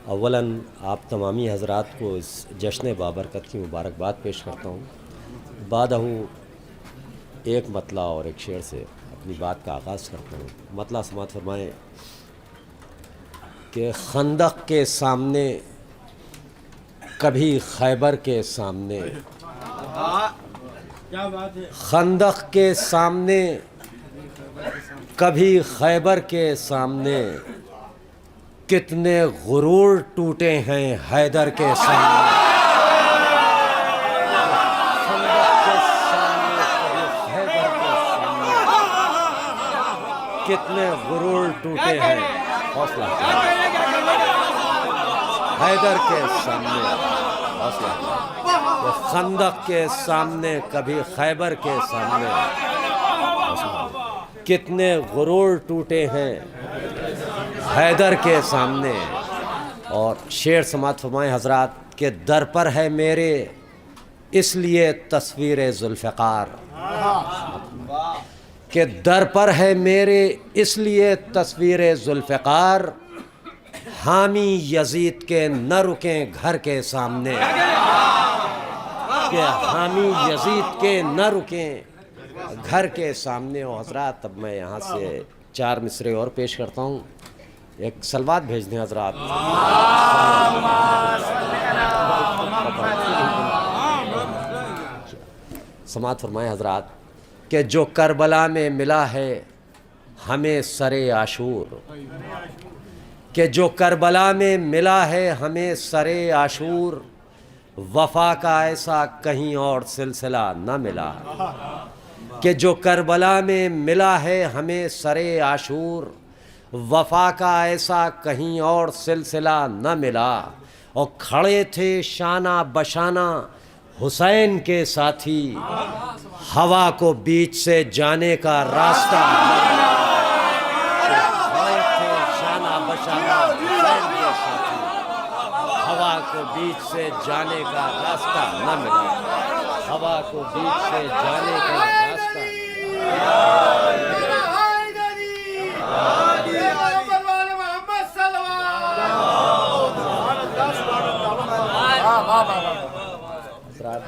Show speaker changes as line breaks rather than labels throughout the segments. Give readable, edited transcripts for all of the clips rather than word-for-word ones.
اولاً آپ تمامی حضرات کو اس جشن بابرکت کی مبارکباد پیش کرتا ہوں۔ بعدہ ایک مطلع اور ایک شعر سے اپنی بات کا آغاز کرتا ہوں۔ مطلع سماعت فرمائیں کہ خندق کے سامنے کبھی خیبر کے سامنے، خندق کے سامنے کبھی خیبر کے سامنے، کتنے غرور ٹوٹے ہیں حیدر کے سامنے۔ کتنے غرور ٹوٹے ہیں، حوصلہ حیدر کے سامنے، حوصلہ خندق کے سامنے کبھی خیبر کے سامنے، کتنے غرور ٹوٹے ہیں حیدر کے سامنے۔ اور شعر سماعت فرمائیں حضرات کہ در پر ہے میرے اس لیے تصویر ذوالفقار، کہ در پر ہے میرے اس لیے تصویر ذوالفقار، حامی یزید کے نہ رکیں گھر کے سامنے، کہ حامی یزید کے نہ رکیں گھر کے سامنے۔ اور حضرات اب میں یہاں سے 4 مصرے اور پیش کرتا ہوں، ایک سلوات بھیج دیں حضرات۔ سماعت فرمائیں حضرات کہ جو کربلا میں ملا ہے ہمیں سر عاشور، کہ جو کربلا میں ملا ہے ہمیں سر عاشور، وفا کا ایسا کہیں اور سلسلہ نہ ملا، کہ جو کربلا میں ملا ہے ہمیں سر عاشور، وفا کا ایسا کہیں اور سلسلہ نہ ملا۔ اور کھڑے تھے شانہ بشانہ حسین کے ساتھی، ہوا کو بیچ سے جانے کا راستہ نہ ملا۔ کھڑے تھے شانہ بشانہ حسین کے ساتھی، ہوا کو بیچ سے جانے کا راستہ نہ ملا، ہوا کو بیچ سے جانے کا راستہ نہ ملا۔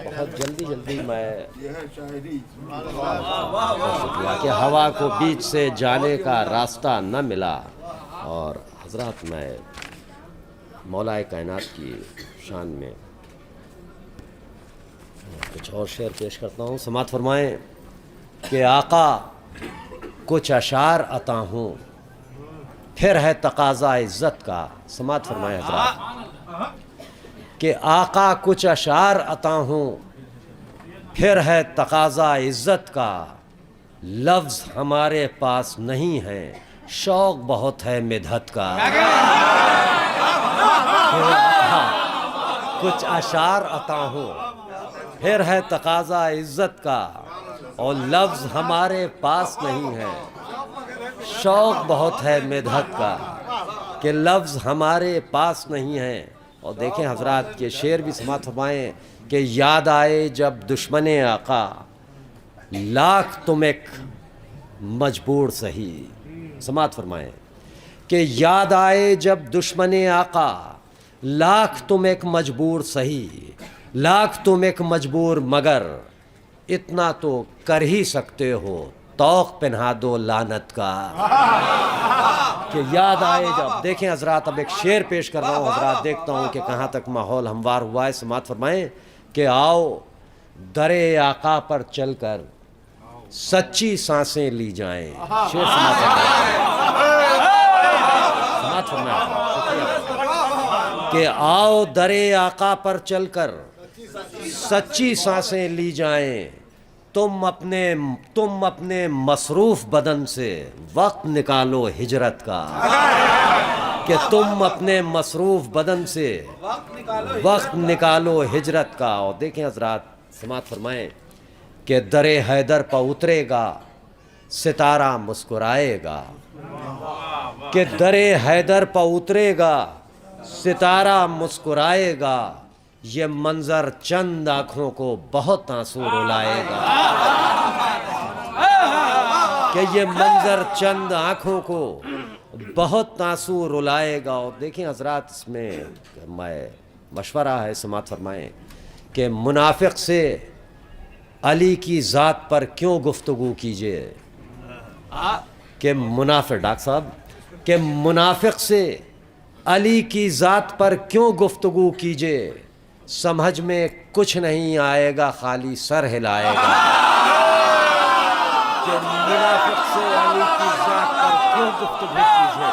بہت جلدی میں کہ ہوا کو بیچ سے جانے کا راستہ نہ ملا۔ اور حضرات میں مولا کائنات کی شان میں کچھ اور شعر پیش کرتا ہوں۔ سماعت فرمائیں کہ آقا کچھ اشعار عطا ہوں، پھر ہے تقاضا عزت کا۔ سماعت فرمائیں حضرات کہ آقا کچھ اشعار عطا ہوں، پھر ہے تقاضا عزت کا، لفظ ہمارے پاس نہیں ہے شوق بہت ہے مدحت کا۔ کچھ اشعار عطا ہوں، پھر ہے تقاضا عزت کا، اور لفظ ہمارے پاس نہیں ہے شوق بہت ہے مدحت کا، کہ لفظ ہمارے پاس نہیں ہے۔ اور دیکھیں حضرات کے شعر بھی سماعت فرمائیں کہ یاد آئے جب دشمن آقا، لاکھ تم ایک مجبور سہی۔ سماعت فرمائیں کہ یاد آئے جب دشمن آقا، لاکھ تم ایک مجبور سہی، لاکھ تم ایک مجبور مگر اتنا تو کر ہی سکتے ہو طوق پہنا دو لعنت کا۔ کہ یاد آئے جب، دیکھیں حضرات اب ایک شعر پیش کر رہا ہوں حضرات، دیکھتا ہوں کہ کہاں تک ماحول ہموار ہوا ہے۔ سماعت فرمائیں کہ آؤ در آقا پر چل کر سچی سانسیں لی جائیں۔ شعر سماعت فرمائیں کہ آؤ در آقا پر چل کر سچی سانسیں لی جائیں، تم اپنے مصروف بدن سے وقت نکالو ہجرت کا، کہ تم اپنے مصروف بدن سے وقت نکالو ہجرت کا۔ اور دیکھیں حضرات سماعت فرمائیں کہ در حیدر پہ اترے گا ستارہ مسکرائے گا، کہ در حیدر پہ اترے گا ستارہ مسکرائے گا، یہ منظر چند آنکھوں کو بہت آنسو رلائے گا، کہ یہ منظر چند آنکھوں کو بہت آنسو رلائے گا. اور دیکھیں حضرات اس میں میں مشورہ ہے سماعت فرمائیں کہ منافق سے علی کی ذات پر کیوں گفتگو کیجئے. کہ منافق ڈاکٹر صاحب کہ منافق سے علی کی ذات پر کیوں گفتگو کیجئے, سمجھ میں کچھ نہیں آئے گا خالی سر ہلائے گا. کہ منافق سے علی کی ذات پر کیوں گفتگو کیجئے,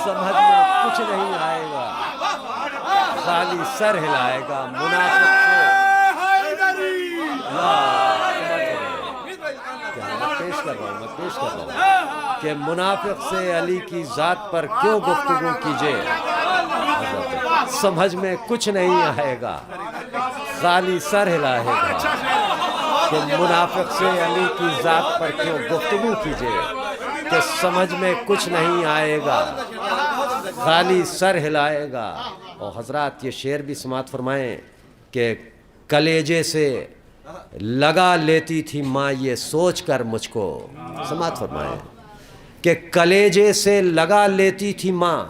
سمجھ میں کچھ نہیں آئے گا خالی سر ہلائے گا. منافق سے پیش کر رہا ہوں کہ منافق سے علی کی ذات پر کیوں گفتگو کیجئے, سمجھ میں کچھ نہیں آئے گا خالی سر ہلائے گا. کہ منافق سے علی کی ذات پر کیوں گفتگو کیجئے کہ سمجھ میں کچھ نہیں آئے گا خالی سر ہلائے گا. اور حضرات یہ شعر بھی سماعت فرمائیں کہ کلیجے سے لگا لیتی تھی ماں یہ سوچ کر مجھ کو. سماعت فرمائیں کہ کلیجے سے لگا لیتی تھی ماں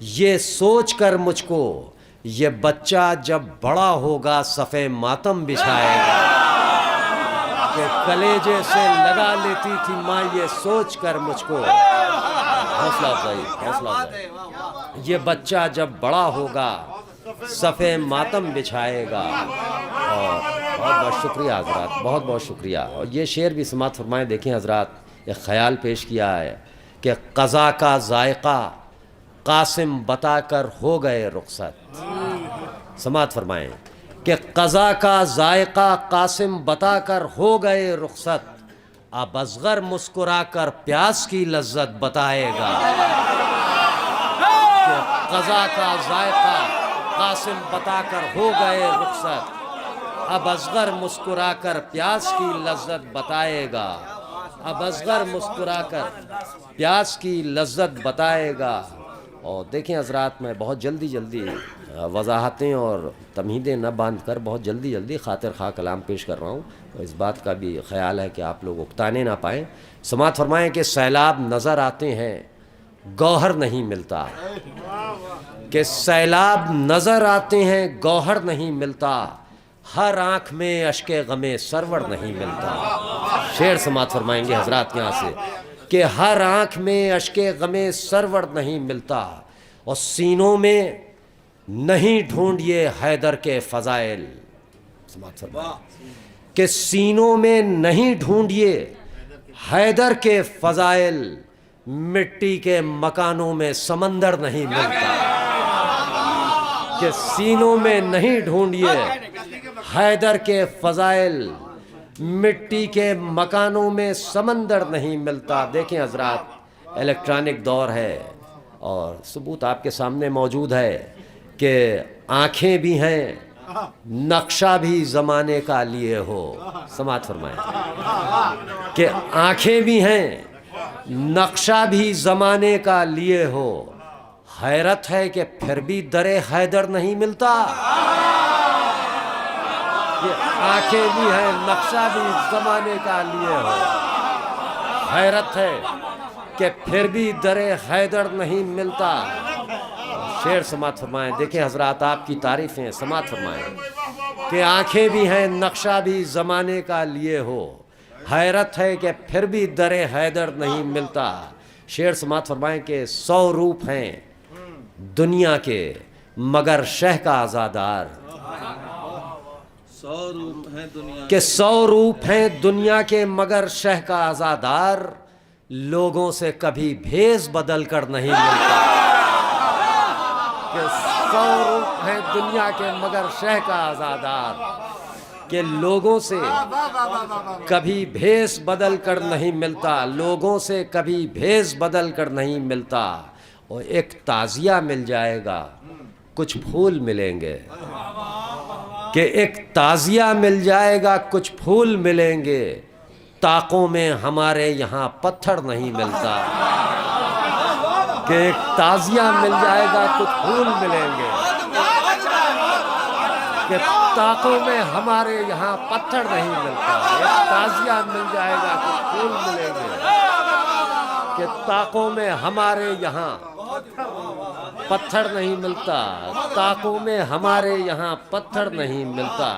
یہ سوچ کر مجھ کو, یہ بچہ جب بڑا ہوگا صفے ماتم بچھائے گا. کہ کلیجے سے لگا لیتی تھی ماں یہ سوچ کر مجھ کو, حوصلہ افزائی, یہ بچہ جب بڑا ہوگا صفے ماتم بچھائے گا. اور بہت بہت شکریہ حضرات, بہت بہت شکریہ. اور یہ شعر بھی سماعت فرمائیں. دیکھیں حضرات ایک خیال پیش کیا ہے کہ قضا کا ذائقہ قاسم بتا کر ہو گئے رخصت. سماعت فرمائیں کہ قضا کا ذائقہ قاسم بتا کر ہو گئے رخصت, اب اصغر مسکرا کر پیاس کی لذت بتائے گا. کہ قضا کا ذائقہ قاسم بتا کر ہو گئے رخصت, اب اصغر مسکرا کر پیاس کی لذت بتائے گا. اب اصغر مسکرا کر پیاس کی لذت بتائے گا. اور دیکھیں حضرات میں بہت جلدی وضاحتیں اور تمہیدیں نہ باندھ کر بہت جلدی خاطر خواہ کلام پیش کر رہا ہوں. اور اس بات کا بھی خیال ہے کہ آپ لوگ اکتانے نہ پائیں. سماعت فرمائیں کہ سیلاب نظر آتے ہیں گوہر نہیں ملتا. کہ سیلاب نظر آتے ہیں گوہر نہیں ملتا, ہر آنکھ میں اشک غم سرور نہیں ملتا. شعر سماعت فرمائیں گے حضرات یہاں سے کہ ہر آنکھ میں اشک غم سرور نہیں ملتا, اور سینوں میں نہیں ڈھونڈیے حیدر کے فضائل. سماعت فرمائیں کہ سینوں میں نہیں ڈھونڈیے حیدر کے فضائل, مٹی کے مکانوں میں سمندر نہیں ملتا. کہ سینوں میں نہیں ڈھونڈیے حیدر کے فضائل, مٹی کے مکانوں میں سمندر نہیں ملتا. دیکھیں حضرات الیکٹرانک دور ہے اور ثبوت آپ کے سامنے موجود ہے کہ آنکھیں بھی ہیں نقشہ بھی زمانے کا لیے ہو. سماعت فرمائیں کہ آنکھیں بھی ہیں نقشہ بھی زمانے کا لیے ہو, حیرت ہے کہ پھر بھی در حیدر نہیں ملتا. یہ آنکھیں بھی ہیں نقشہ بھی زمانے کا لیے ہو, حیرت ہے کہ پھر بھی در حیدر نہیں ملتا. شعر سماعت فرمائیں. دیکھیں حضرات آپ کی تعریفیں سماعت فرمائیں کہ آنکھیں بھی ہیں نقشہ بھی زمانے کا لیے ہو, حیرت ہے کہ پھر بھی در حیدر نہیں ملتا. شعر سماعت فرمائیں کہ 100 روپ ہیں دنیا کے مگر شہ کا آزادار.
100 روپ ہیں دنیا
کہ 100 روپ ہیں دنیا کے مگر شہ کا آزادار, لوگوں سے کبھی بھیس بدل کر نہیں ملتا. کہ 100 روپ ہیں دنیا کے مگر شہ کا آزادار, کہ لوگوں سے کبھی بھیس بدل کر نہیں ملتا, لوگوں سے کبھی بھیس بدل کر نہیں ملتا. اور ایک تعزیہ مل جائے گا کچھ پھول ملیں گے. کہ ایک تعزیہ مل جائے گا کچھ پھول ملیں گے, طاقوں میں ہمارے یہاں پتھر نہیں ملتا. کہ ایک تعزیہ مل جائے گا کچھ پھول ملیں گے, کہ طاقوں میں ہمارے یہاں پتھر نہیں ملتا. ایک تعزیہ مل جائے گا کچھ پھول ملیں گے, کہ طاقوں میں ہمارے یہاں پتھر نہیں ملتا، طاقوں میں ہمارے یہاں پتھر نہیں ملتا۔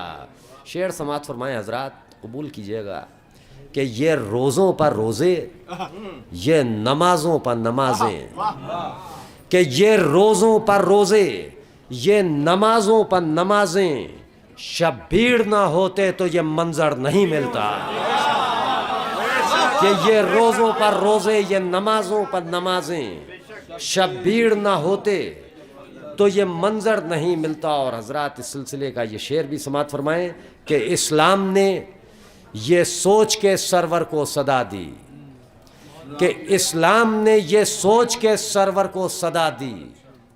شعر سماعت فرمائیں حضرات، قبول کیجئے گا کہ یہ روزوں پر روزے، یہ نمازوں پر نمازیں، کہ یہ روزوں پر روزے، یہ نمازوں پر نمازیں، شبیر نہ ہوتے تو یہ منظر نہیں ملتا۔ کہ یہ روزوں پر روزے، یہ نمازوں پر نمازیں، شبیر نہ ہوتے تو یہ منظر نہیں ملتا۔ اور حضرات اس سلسلے کا یہ شعر بھی سماعت فرمائیں کہ اسلام نے یہ سوچ کے سرور کو صدا دی، کہ اسلام نے یہ سوچ کے سرور کو صدا دی،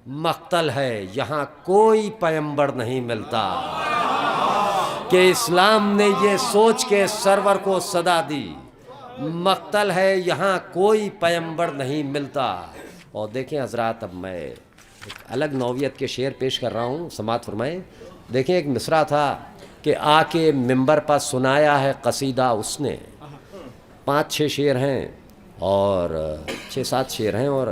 مقتل ہے یہاں کوئی پیمبر نہیں ملتا۔ کہ اسلام نے یہ سوچ کے سرور کو صدا دی، مقتل ہے یہاں کوئی پیمبر نہیں ملتا۔ اور دیکھیں حضرات، اب میں ایک الگ نوعیت کے شعر پیش کر رہا ہوں، سماعت فرمائیں۔ دیکھیں ایک مصرع تھا کہ آ کے ممبر پر سنایا ہے قصیدہ اس نے، 5-6 شعر ہیں اور 6-7 شعر ہیں، اور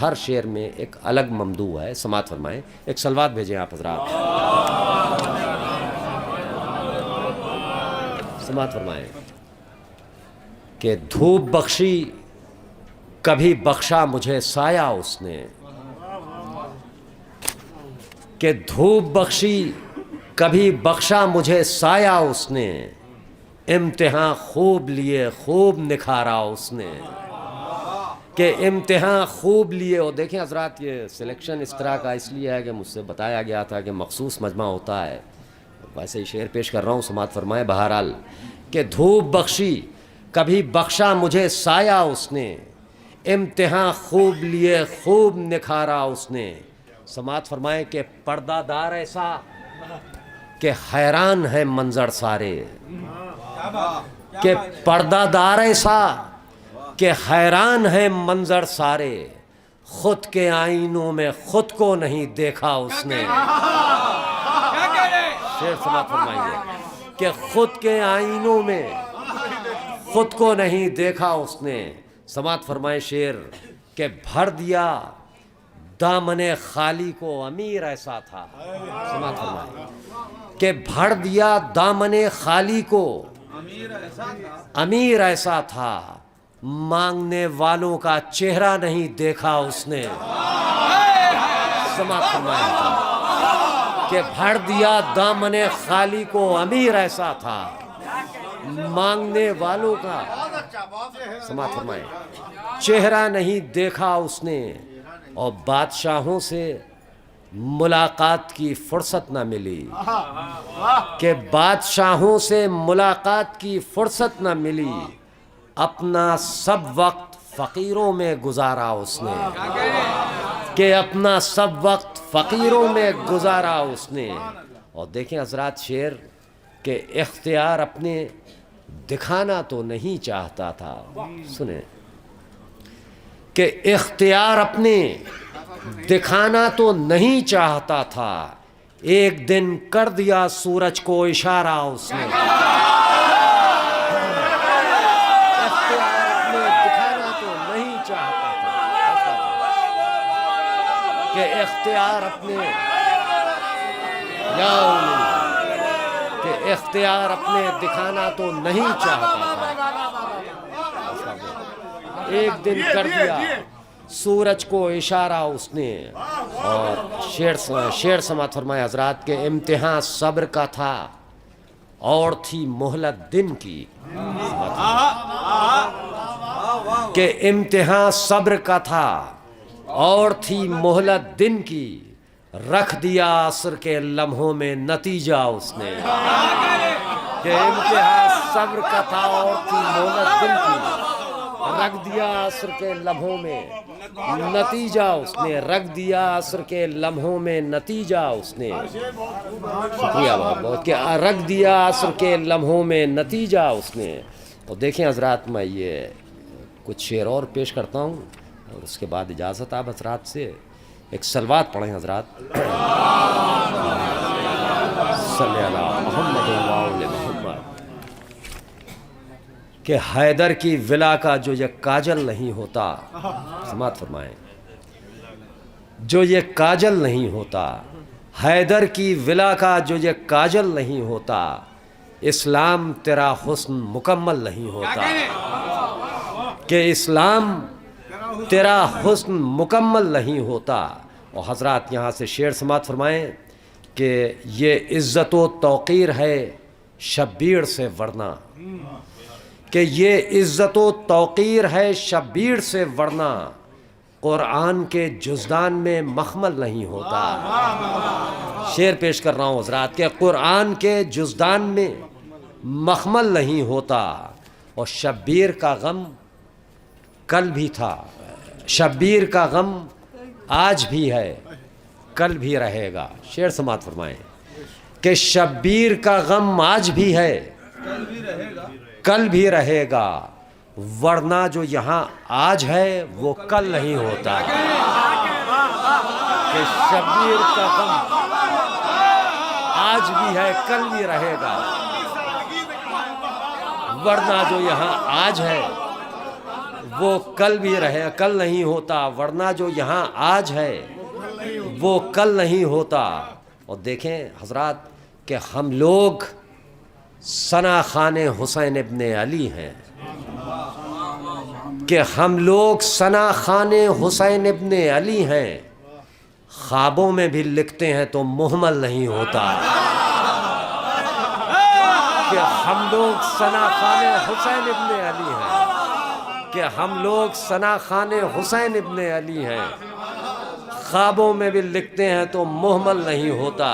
ہر شعر میں ایک الگ ممدوح ہے، سماعت فرمائیں۔ ایک صلوات بھیجیں آپ حضرات، سماعت فرمائیں کہ دھوپ بخشی کبھی بخشا مجھے سایہ اس نے، کہ دھوپ بخشی کبھی بخشا مجھے سایہ اس نے، امتحان خوب لیے خوب نکھارا اس نے، کہ امتحان خوب لیے۔ اور دیکھیں حضرات، یہ سلیکشن اس طرح کا اس لیے ہے کہ مجھ سے بتایا گیا تھا کہ مخصوص مجمع ہوتا ہے، ویسے ہی شعر پیش کر رہا ہوں، سماعت فرمائے۔ بہرحال کہ دھوپ بخشی کبھی بخشا مجھے سایہ اس نے، امتحان خوب لیے خوب نکھارا اس نے۔ سماعت فرمائیں کہ پردہ دار ایسا کہ حیران ہے منظر سارے، کہ پردہ دار ایسا کہ حیران ہے منظر سارے، خود کے آئینوں میں خود کو نہیں دیکھا اس نے۔ شعر سماعت فرمائیے کہ خود کے آئینوں میں خود کو نہیں دیکھا اس نے۔ سماعت فرمائے شعر کہ بھر دیا دامن خالی کو امیر ایسا تھا، سماعت فرمائے کہ بھر دیا دامن خالی کو امیر ایسا تھا، مانگنے والوں کا چہرہ نہیں دیکھا اس نے۔ سماعت فرمائے کہ بھر دیا دامن خالی کو امیر ایسا تھا، مانگنے والوں کا، سماعت فرمائیں، چہرہ نہیں دیکھا اس نے۔ اور بادشاہوں سے ملاقات کی فرصت نہ ملی، کہ بادشاہوں سے ملاقات کی فرصت نہ ملی، اپنا سب وقت فقیروں میں گزارا اس نے، کہ اپنا سب وقت فقیروں میں گزارا اس نے۔ اور دیکھیں حضرات شعر کہ اختیار اپنے دکھانا تو نہیں چاہتا تھا، سنیں، کہ اختیار اپنے دکھانا تو نہیں چاہتا تھا، ایک دن کر دیا سورج کو اشارہ اس نے۔ اختیار اپنے دکھانا تو نہیں چاہتا تھا، کہ اختیار اپنے کہ اختیار اپنے دکھانا تو نہیں چاہتا تھا، ایک دن کر دیا سورج کو اشارہ اس نے۔ اور شعر سماعت فرمائے حضرات کہ امتحان صبر کا تھا اور تھی مہلت دن کی، کہ امتحان صبر کا تھا اور تھی مہلت دن کی، رکھ دیا عصر کے لمحوں میں نتیجہ اس نے۔ کہ امتحان صبر کا تھا اور تھی مہلت دن کی، رکھ دیا عصر کے لمحوں میں نتیجہ اس نے، رکھ دیا عصر کے لمحوں میں نتیجہ اس نے۔ شکریہ بہت بہت کہ رکھ دیا عصر کے لمحوں میں نتیجہ اس نے۔ اور دیکھیں حضرات، میں یہ کچھ شعر اور پیش کرتا ہوں اور اس کے بعد اجازت آپ حضرات سے۔ ایک صلوات پڑھیں حضرات، صلی اللہ محمد و آل محمد۔ کہ حیدر کی ولا کا جو یہ کاجل نہیں ہوتا، سماعت فرمائیں، جو یہ کاجل نہیں ہوتا، حیدر کی ولا کا جو یہ کاجل نہیں ہوتا، اسلام تیرا حسن مکمل نہیں ہوتا، کہ اسلام تیرا حسن مکمل نہیں ہوتا۔ اور حضرات یہاں سے شعر سماعت فرمائیں کہ یہ عزت و توقیر ہے شبیر سے ورنہ، کہ یہ عزت و توقیر ہے شبیر سے ورنہ، قرآن کے جزدان میں مخمل نہیں ہوتا۔ شعر پیش کر رہا ہوں حضرات کہ قرآن کے جزدان میں مخمل نہیں ہوتا، اور شبیر کا غم کل بھی تھا، شبیر کا غم آج بھی ہے، کل بھی رہے گا۔ شعر سماعت فرمائیں کہ شبیر کا غم آج بھی ہے، کل بھی رہے گا، ورنہ جو یہاں آج ہے وہ کل نہیں ہوتا۔ کہ شبیر کا غم آج بھی ہے، کل بھی رہے گا، ورنہ جو یہاں آج ہے وہ کل بھی رہے، کل نہیں ہوتا، ورنہ جو یہاں آج ہے وہ کل نہیں ہوتا۔ اور دیکھیں حضرات کہ ہم لوگ ثنا خوان حسین ابن علی ہیں، کہ ہم لوگ ثنا خوان حسین ابن علی ہیں، خوابوں میں بھی لکھتے ہیں تو محمل نہیں ہوتا۔ کہ ہم لوگ ثنا خوان حسین ابن علی ہیں، کہ ہم لوگ ثنا خوان حسین ابن علی ہیں، خوابوں میں بھی لکھتے ہیں تو محمل نہیں ہوتا۔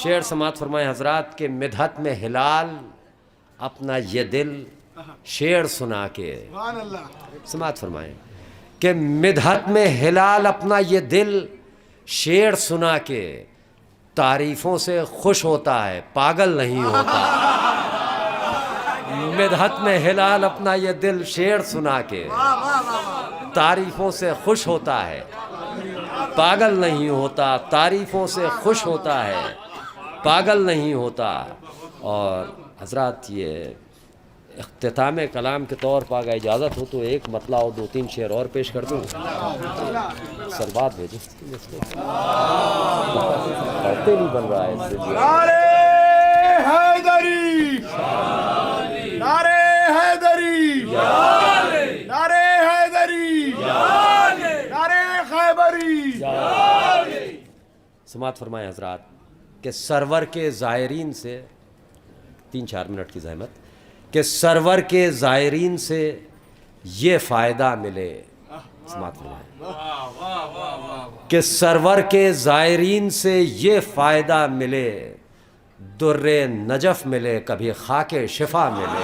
شعر سماعت فرمائیں حضرات کہ مدحت میں ہلال اپنا یہ دل شعر سنا کے، سماعت فرمائیں کہ مدحت میں ہلال اپنا یہ دل شعر سنا کے تعریفوں سے خوش ہوتا ہے، پاگل نہیں ہوتا۔ مدحت میں ہلال اپنا یہ دل شعر سنا کے تعریفوں سے خوش ہوتا ہے، پاگل نہیں ہوتا، تعریفوں سے خوش ہوتا ہے، پاگل نہیں ہوتا۔ اور حضرات یہ اختتام کلام کے طور پر اگر اجازت ہو تو ایک مطلع اور دو تین شعر اور پیش کر دوں۔ سربات بھیجو، کرتے نہیں بن رہا ہے اس سے۔
نعرہ حیدری، نعرہ حیدری، نعرہ حیدری، نعرہ خیبری۔
سماعت فرمائیں حضرات کہ سرور کے زائرین سے 3-4 منٹ کی زحمت، کہ سرور کے زائرین سے یہ فائدہ ملے، سماعت فرمائیں کہ سرور کے زائرین سے یہ فائدہ ملے، در نجف ملے کبھی خاک شفا ملے۔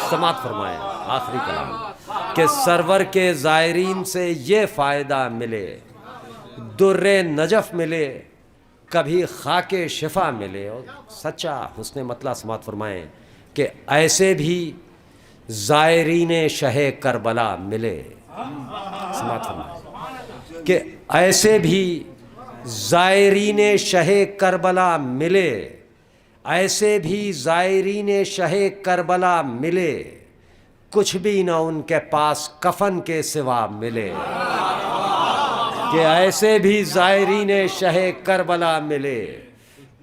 سماعت فرمائیں آخری کلام کہ سرور کے زائرین سے یہ فائدہ ملے، در نجف ملے کبھی خاک شفا ملے۔ اور سچا حسن مطلع سماعت فرمائیں کہ ایسے بھی زائرین شہ کربلا ملے، سماعت فرمائیں کہ ایسے بھی زائرین شہ کربلا ملے، ایسے بھی زائرین شہ کربلا ملے، کچھ بھی نہ ان کے پاس کفن کے سوا ملے۔ کہ ایسے بھی زائرین شہ کربلا ملے،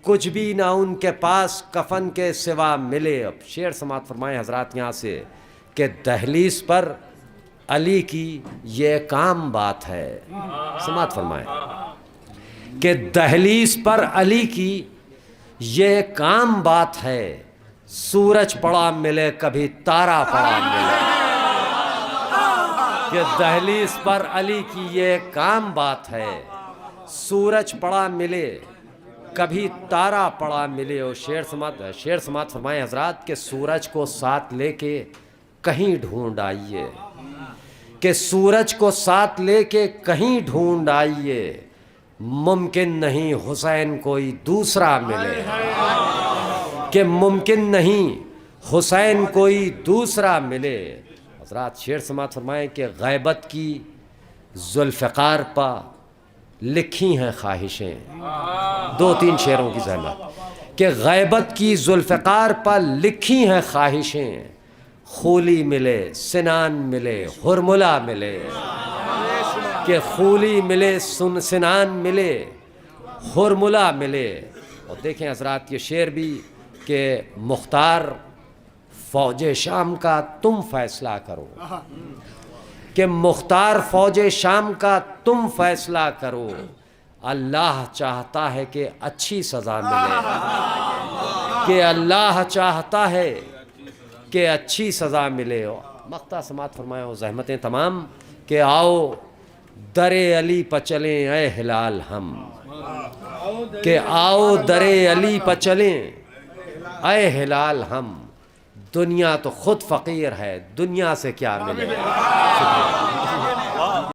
کچھ بھی نہ ان کے پاس کفن کے سوا ملے۔ اب شعر سماعت فرمائیں حضرات یہاں سے کہ دہلیز پر علی کی یہ ایک عام بات ہے، سماعت فرمائیں کہ دہلیز پر علی کی یہ ایک عام بات ہے، سورج پڑا ملے کبھی تارا پڑا ملے۔ کہ دہلیز پر علی کی یہ ایک عام بات ہے، سورج پڑا ملے کبھی تارا پڑا ملے۔ اور شعر سماعت فرمائیں حضرات کہ سورج کو ساتھ لے کے کہیں ڈھونڈ آئیے، کہ سورج کو ساتھ لے کے کہیں ڈھونڈ آئیے، ممکن نہیں حسین کوئی دوسرا ملے۔ کہ ممکن نہیں حسین کوئی دوسرا ملے۔ حضرات شعر سماعت فرمائیں کہ غیبت کی ذوالفقار پا لکھی ہیں خواہشیں، 2-3 شعروں کی زحمت کہ غیبت کی ذوالفقار پا لکھی ہیں خواہشیں، خولی ملے سنان ملے ہرملا ملے، کہ خولی ملے سنان ملے ہرملا ملے۔ اور دیکھیں حضرات یہ شعر بھی کہ مختار فوج شام کا تم فیصلہ کرو، کہ مختار فوج شام کا تم فیصلہ کرو، اللہ چاہتا ہے کہ اچھی سزا ملے، کہ اللہ چاہتا ہے کہ اچھی سزا ملے۔ مقطع سماعت فرمایا ہو زحمتیں تمام، کہ آؤ در علی پہ چلیں اے ہلال ہم، کہ آؤ در علی پہ چلیں اے ہلال ہم، دنیا تو خود فقیر ہے، دنیا سے کیا ملے۔ شکریہ۔